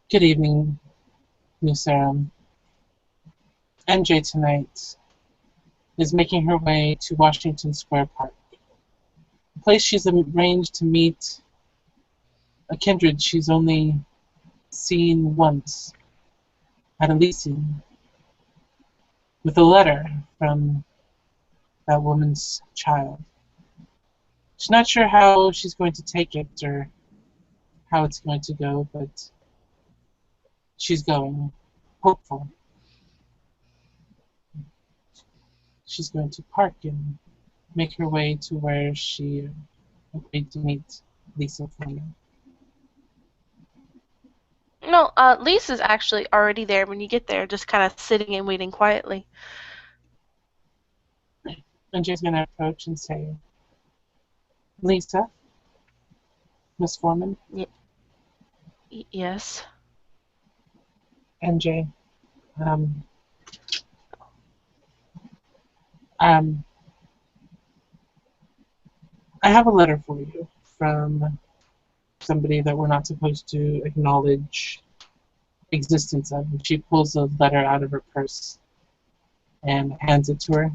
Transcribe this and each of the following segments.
Good evening, Miss NJ tonight is making her way to Washington Square Park, a place she's arranged to meet a kindred she's only seen once at a leasing with a letter from that woman's child. She's not sure how she's going to take it or how it's going to go, but she's going, hopeful. She's going to park and make her way to where she agreed to meet Lisa Fleming. No, Lisa's actually already there when you get there, just kind of sitting and waiting quietly. And she's going to approach and say, Lisa, Miss Foreman, Y- yes. NJ, um, um, I have a letter for you from somebody that we're not supposed to acknowledge existence of. And she pulls a letter out of her purse and hands it to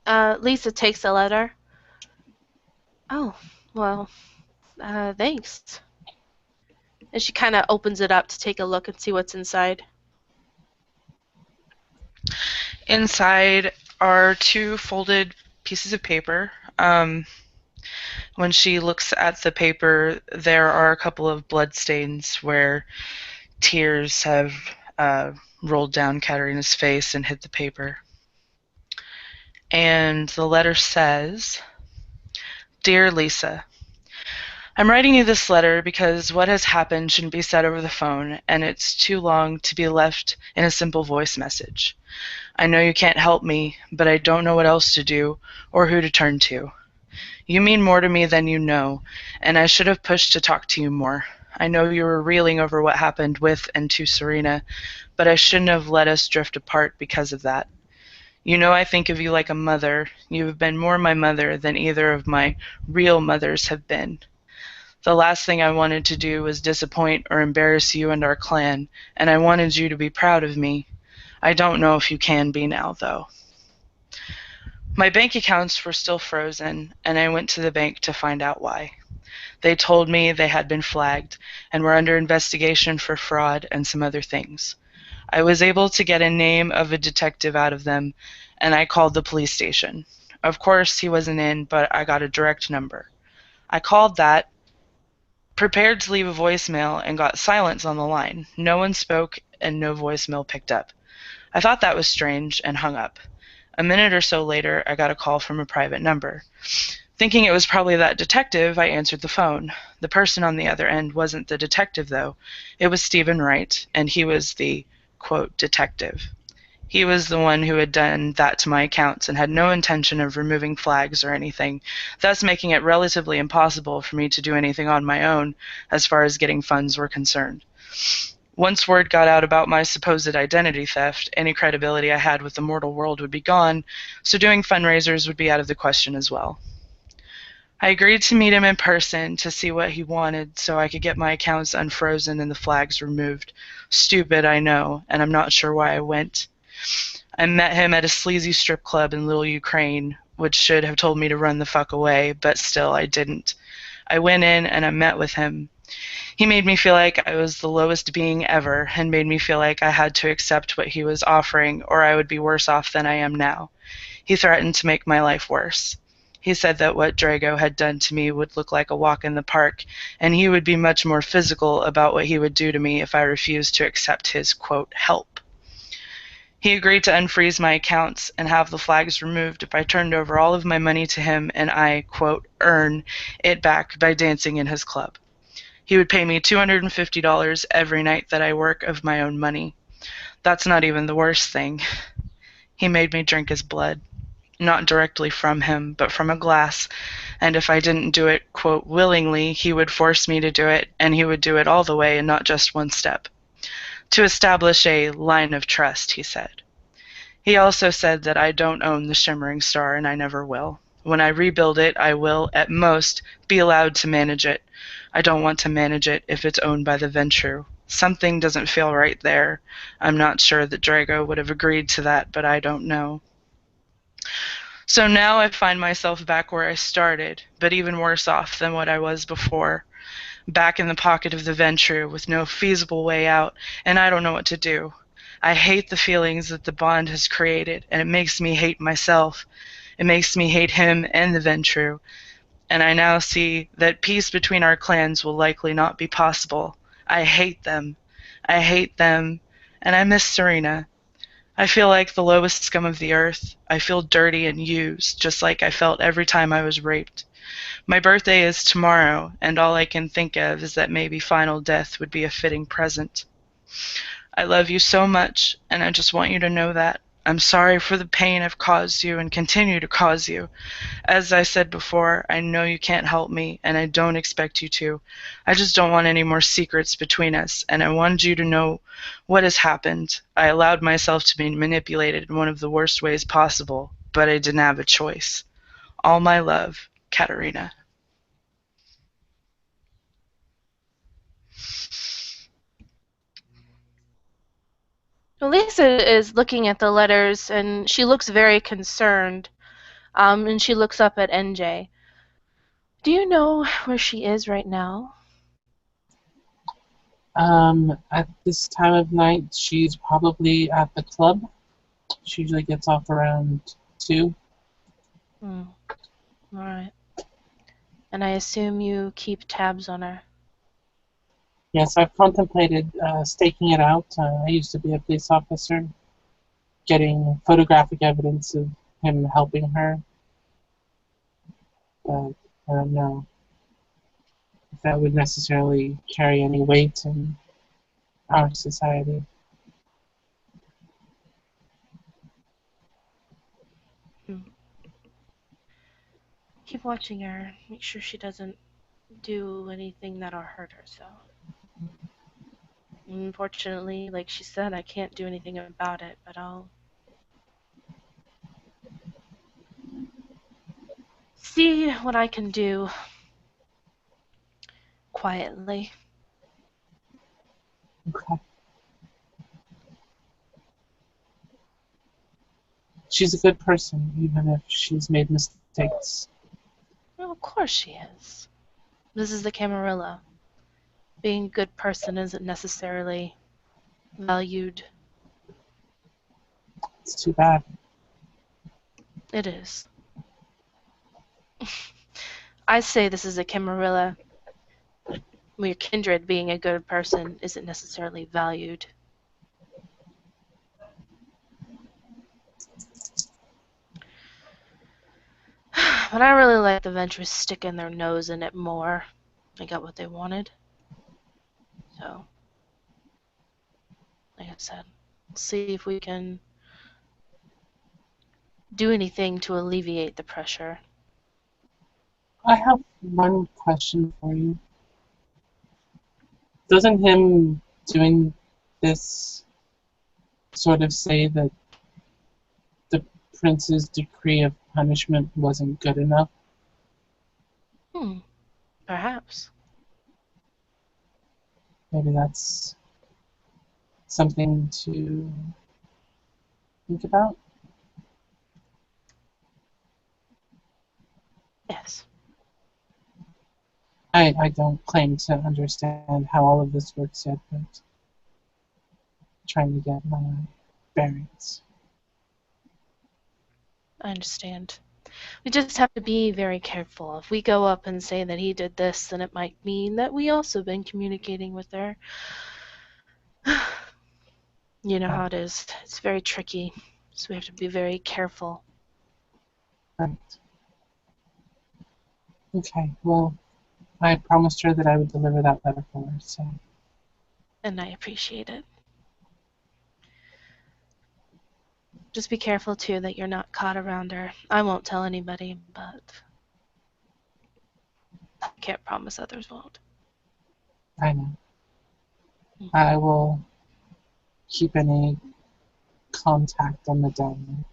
her. Lisa takes the letter. Oh, well, thanks. And she kind of opens it up to take a look and see what's inside. Inside are two folded pieces of paper. When she looks at the paper, there are a couple of blood stains where tears have rolled down Katerina's face and hit the paper. And the letter says, Dear Lisa, I'm writing you this letter because what has happened shouldn't be said over the phone, and it's too long to be left in a simple voice message. I know you can't help me, but I don't know what else to do or who to turn to. You mean more to me than you know, and I should have pushed to talk to you more. I know you were reeling over what happened with and to Serena, but I shouldn't have let us drift apart because of that. You know I think of you like a mother. You have been more my mother than either of my real mothers have been. The last thing I wanted to do was disappoint or embarrass you and our clan, and I wanted you to be proud of me. I don't know if you can be now, though. My bank accounts were still frozen, and I went to the bank to find out why. They told me they had been flagged and were under investigation for fraud and some other things. I was able to get a name of a detective out of them, and I called the police station. Of course, he wasn't in, but I got a direct number. I called that, prepared to leave a voicemail, and got silence on the line. No one spoke, and no voicemail picked up. I thought that was strange and hung up. A minute or so later, I got a call from a private number. Thinking it was probably that detective, I answered the phone. The person on the other end wasn't the detective, though. It was Stephen Wright, and he was the, quote, detective. He was the one who had done that to my accounts and had no intention of removing flags or anything, thus making it relatively impossible for me to do anything on my own as far as getting funds were concerned. Once word got out about my supposed identity theft, any credibility I had with the mortal world would be gone, so doing fundraisers would be out of the question as well. I agreed to meet him in person to see what he wanted so I could get my accounts unfrozen and the flags removed. Stupid, I know, and I'm not sure why I went. I met him at a sleazy strip club in Little Ukraine, which should have told me to run the fuck away, but still I didn't. I went in and I met with him. He made me feel like I was the lowest being ever and made me feel like I had to accept what he was offering or I would be worse off than I am now. He threatened to make my life worse. He said that what Drago had done to me would look like a walk in the park, and he would be much more physical about what he would do to me if I refused to accept his, quote, help. He agreed to unfreeze my accounts and have the flags removed if I turned over all of my money to him and I, quote, earn it back by dancing in his club. He would pay me $250 every night that I work of my own money. That's not even the worst thing. He made me drink his blood. Not directly from him, but from a glass, and if I didn't do it, quote, willingly, he would force me to do it, and he would do it all the way and not just one step. To establish a line of trust, he said. He also said that I don't own the Shimmering Star and I never will, When I rebuild it, I will, at most, be allowed to manage it. I don't want to manage it if it's owned by the Ventrue. Something doesn't feel right there. I'm not sure that Drago would have agreed to that, but I don't know. So now I find myself back where I started, but even worse off than what I was before. Back in the pocket of the Ventrue with no feasible way out, and I don't know what to do. I hate the feelings that the bond has created, and it makes me hate myself. It makes me hate him and the Ventrue, and I now see that peace between our clans will likely not be possible. I hate them. I hate them, and I miss Serena. I feel like the lowest scum of the earth. I feel dirty and used, just like I felt every time I was raped. My birthday is tomorrow, and all I can think of is that maybe final death would be a fitting present. I love you so much, and I just want you to know that. I'm sorry for the pain I've caused you and continue to cause you. As I said before, I know you can't help me, and I don't expect you to. I just don't want any more secrets between us, and I wanted you to know what has happened. I allowed myself to be manipulated in one of the worst ways possible, but I didn't have a choice. All my love, Katerina. Well, Lisa is looking at the letters and she looks very concerned. And she looks up at NJ. Do you know where she is right now? At this time of night, she's probably at the club. She usually gets off around 2. All right. And I assume you keep tabs on her. Yes, I've contemplated staking it out. I used to be a police officer, getting photographic evidence of him helping her. But I don't know if that would necessarily carry any weight in our society. Keep watching her. Make sure she doesn't do anything that'll hurt herself. Unfortunately, like she said, I can't do anything about it, but I'll see what I can do quietly. Okay. She's a good person, even if she's made mistakes. Well, of course she is. This is the Camarilla. Being a good person isn't necessarily valued. It's too bad. It is. I say this is a Camarilla where kindred being a good person isn't necessarily valued. But I really like the Ventress sticking their nose in it more. They got what they wanted. So, like I said, let's see if we can do anything to alleviate the pressure. I have one question for you. Doesn't him doing this sort of say that the prince's decree of punishment wasn't good enough? Perhaps. Maybe that's something to think about? Yes. I don't claim to understand how all of this works yet, but trying to get my bearings. I understand. We just have to be very careful. If we go up and say that he did this, then it might mean that we also been communicating with her. You know how it is. It's very tricky. So we have to be very careful. Right. Okay, well, I promised her that I would deliver that letter for her, so... And I appreciate it. Just be careful, too, that you're not caught around her. I won't tell anybody, but I can't promise others won't. I know. I will keep any contact on the down low.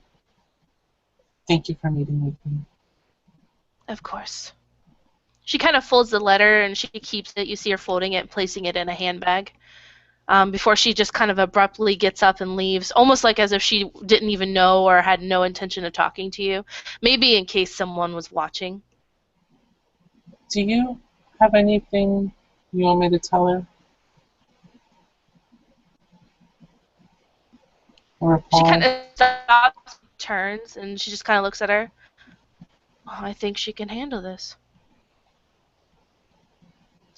Thank you for meeting with me. Of course. She kind of folds the letter and she keeps it. You see her folding it and placing it in a handbag. Before she just kind of abruptly gets up and leaves, almost like as if she didn't even know or had no intention of talking to you. Maybe in case someone was watching. Do you have anything you want me to tell her? Or She kind recall? of stops, turns, and she just kind of looks at her. Oh, I think she can handle this.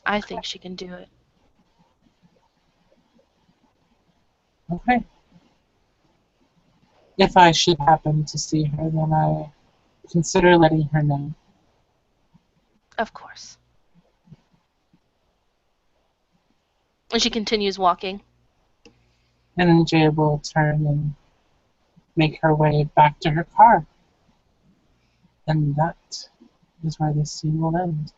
I think she can do it. Okay. If I should happen to see her, then I consider letting her know. Of course. And she continues walking. And then Jay will turn and make her way back to her car. And that is where this scene will end.